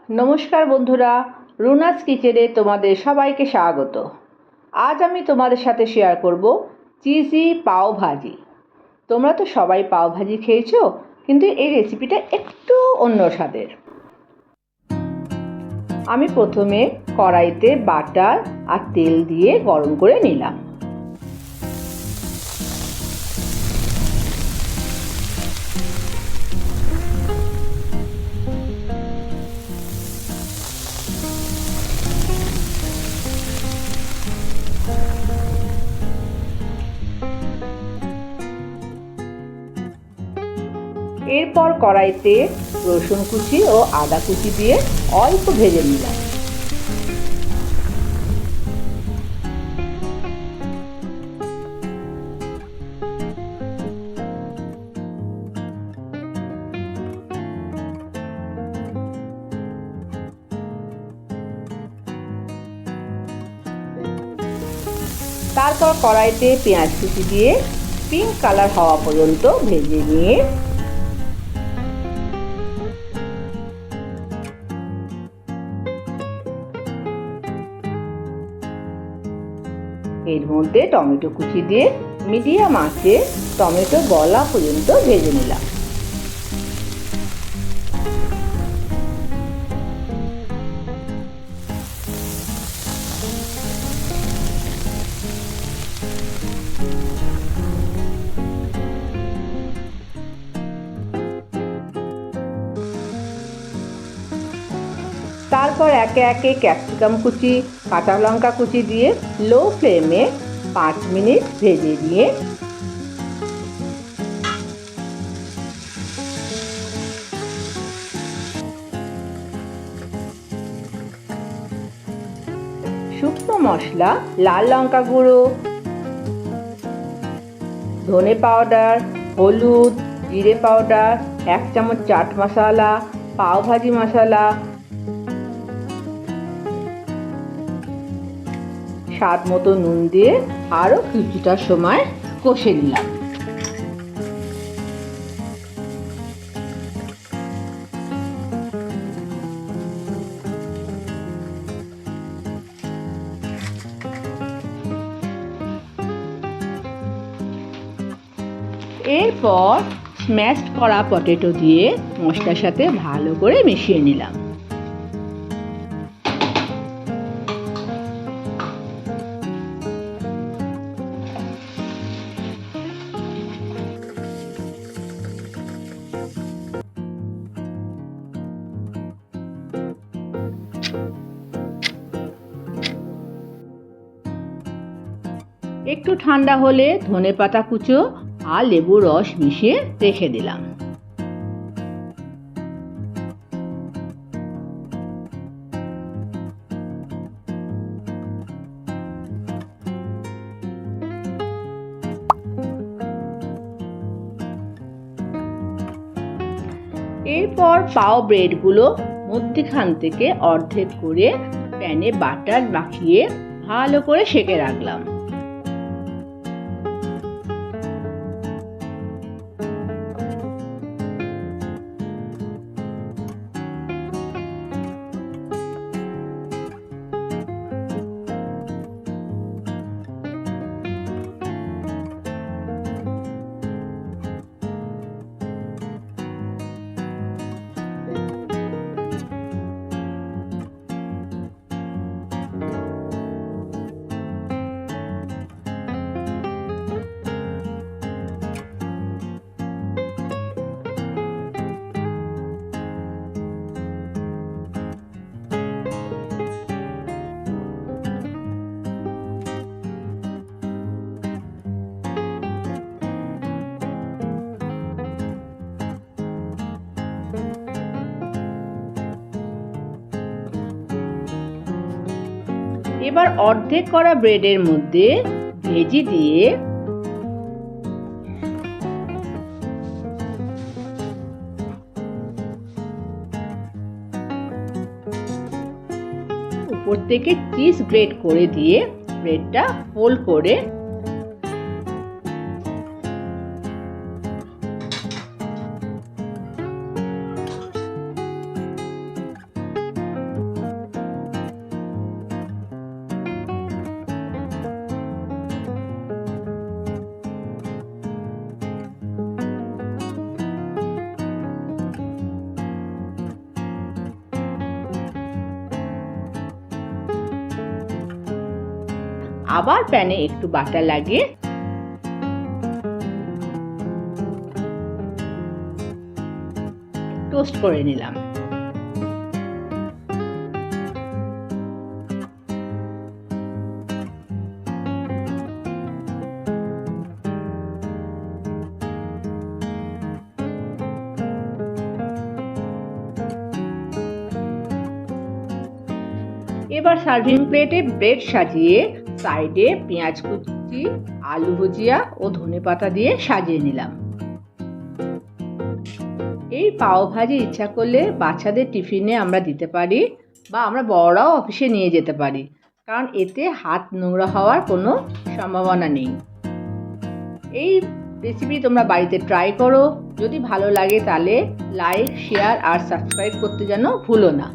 নমস্কার বন্ধুরা, রুনাস কিচেনে তোমাদের সবাইকে স্বাগত। আজ আমি তোমাদের সাথে শেয়ার করব চিজি পাও ভাজি। তোমরা তো সবাই পাও ভাজি খেয়েছো, কিন্তু এই রেসিপিটা একটু অন্য স্বাদের। আমি প্রথমে কড়াইতে বাটার আর তেল দিয়ে গরম করে নিলাম। এরপর কড়াইতে রসুন কুচি ও আদা কুচি দিয়ে অল্প ভেজে নিলাম। তারপর কড়াইতে পেঁয়াজ কুচি দিয়ে পিঙ্ক কালার হওয়া পর্যন্ত ভেজে নিয়ে এর মধ্যে টমেটো কুচি দিয়ে মিডিয়াম আঁচে টমেটো গলা পর্যন্ত ভেজে নিলাম। তারপর একে একে ক্যাপসিকাম কুচি, কাঁচা লঙ্কা কুচি দিয়ে লো ফ্লেমে 5 মিনিট ভেজে নিয়ে শুকনো মশলা, লাল লঙ্কা গুঁড়ো, ধনে পাউডার, হলুদ, জিরে পাউডার, 1 চামচ চাট মশলা, পাও ভাজি মশলা, স্বাদ মতো নুন দিয়ে আরও কিছুটা সময় কষে নিলাম। এরপর স্ম্যাশড করা পটেটো দিয়ে মশলার সাথে ভালো করে মিশিয়ে নিলাম। একটু ঠান্ডা হলে ধনেপাতা কুচো আর লেবুর রস মিশিয়ে রেখে দিলাম। এরপর পাও ব্রেডগুলো মধ্যখান থেকে অর্ধেক করে প্যানে বাটার মাখিয়ে ভালো করে সেঁকে রাখলাম। এবার অর্ধেক করা ব্রেডের মধ্যে ভেজি দিয়ে উপর থেকে চিজ গ্রেট করে দিয়ে ব্রেডটা ফোল্ড করে আবার প্যানে একটু বাটার লাগিয়ে টোস্ট করে নিলাম। এবার সার্ভিং প্লেটে ব্রেড সাজিয়ে সাইডে পেঁয়াজ কুচি, আলু ভুজিয়া ও ধনেপাতা দিয়ে সাজিয়ে নিলাম। এই পাও ভাজি ইচ্ছা করলে বাচ্চাদের টিফিনে আমরা দিতে পারি বা আমরা বড়রাও অফিসে নিয়ে যেতে পারি, কারণ এতে হাত নোংরা হওয়ার কোনো সম্ভাবনা নেই। এই রেসিপি তোমরা বাড়িতে ট্রাই করো। যদি ভালো লাগে তাহলে লাইক, শেয়ার আর সাবস্ক্রাইব করতে যেন ভুলো না।